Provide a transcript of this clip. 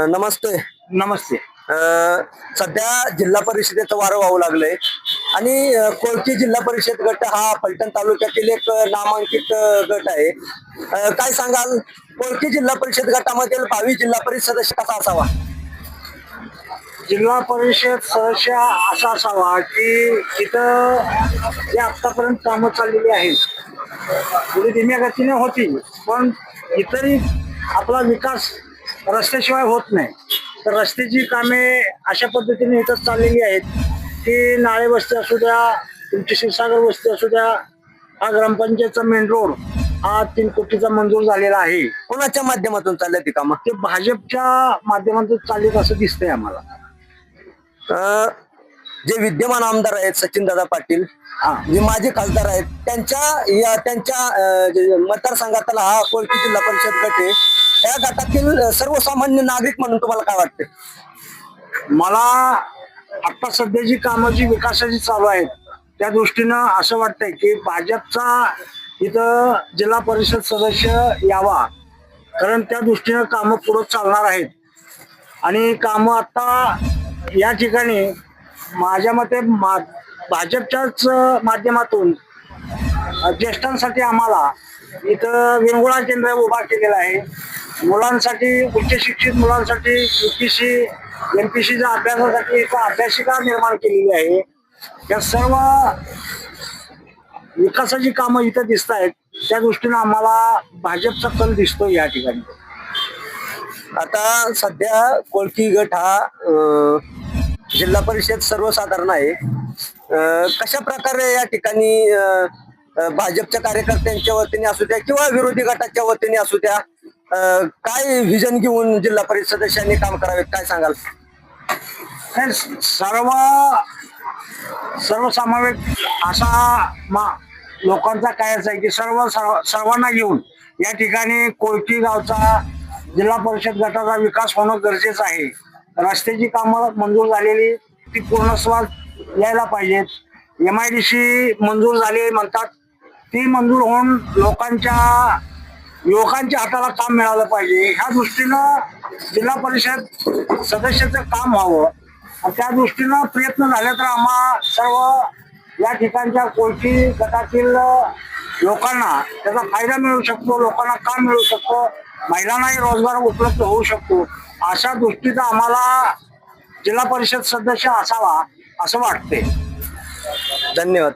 नमस्ते. नमस्ते. सध्या जिल्हा परिषदेचं वारं वाहू लागलंय आणि कोळकी जिल्हा परिषद गट हा फलटण तालुक्यातील एक नामांकित गट आहे. काय सांगाल, कोळकी जिल्हा परिषद गटामधील भावी जिल्हा परिषद सदस्य कसा असावा? जिल्हा परिषद सदस्य असा असावा की तिथं जे आतापर्यंत कामं चाललेली आहेत थोडी धीम्या गतीने होती, पण इतरही आपला विकास रस्त्याशिवाय होत नाही. तर रस्त्याची कामे अशा पद्धतीने इथं चाललेली आहेत की नाळे वस्ती असू द्या, तुमची क्षीरसागर वस्ती असू द्या, हा ग्रामपंचायतचा मेन रोड हा 3 कोटीचा मंजूर झालेला आहे. कोणाच्या माध्यमातून चालल्या ती कामं? ते भाजपच्या माध्यमातून चाललेत असं दिसतंय आम्हाला. जे विद्यमान आमदार आहेत सचिनदादा पाटील, जे माजी खासदार आहेत, त्यांच्या मतदारसंघातला हा कोळकी जिल्हा परिषद गट आहे. या गटातील सर्वसामान्य नागरिक म्हणून तुम्हाला काय वाटतं? मला आता सध्या जी कामं जी विकासाची चालू आहेत त्या दृष्टीनं असं वाटतंय की भाजपचा इथं जिल्हा परिषद सदस्य यावा, कारण त्या दृष्टीनं कामं पुढे चालणार आहेत. आणि कामं आता या ठिकाणी माझ्या मते भाजपच्याच माध्यमातून ज्येष्ठांसाठी आम्हाला इथं विरंगुळा केंद्र उभा केलेलं आहे. मुलांसाठी, उच्च शिक्षित मुलांसाठी UPC MPCच्या अभ्यासासाठी इथं अभ्यासिका निर्माण केलेली आहे. या सर्व विकासाची कामं इथं दिसत आहेत, त्या दृष्टीनं आम्हाला भाजपचा कल दिसतो या ठिकाणी. आता सध्या कोळकी गट हा जिल्हा परिषद सर्वसाधारण आहे. कशा प्रकारे या ठिकाणी भाजपच्या कार्यकर्त्यांच्या वतीने असू द्या किंवा विरोधी गटाच्या वतीने असू द्या, काय व्हिजन घेऊन जिल्हा परिषद सदस्यांनी काम करावे, काय सांगाल? सर्वसमावेश असा लोकांचा कायच आहे की सर्वांना घेऊन या ठिकाणी कोळकी गावचा जिल्हा परिषद गटाचा विकास होणं गरजेचं आहे. रस्त्याची कामं मंजूर झालेली ती पूर्णत्वास यायला पाहिजेत. MIDC मंजूर झाली म्हणतात, ती मंजूर होऊन युवकांच्या हाताला काम मिळालं पाहिजे. ह्या दृष्टीनं जिल्हा परिषद सदस्याचं काम व्हावं, त्या दृष्टीनं प्रयत्न झाले तर आम्हा सर्व या ठिकाणच्या कोळकी गटातील लोकांना त्याचा फायदा मिळू शकतो, लोकांना काम मिळू शकतो, महिलांनाही रोजगार उपलब्ध होऊ शकतो. अशा दृष्टीचा आम्हाला जिल्हा परिषद सदस्य असावा असं वाटते. धन्यवाद.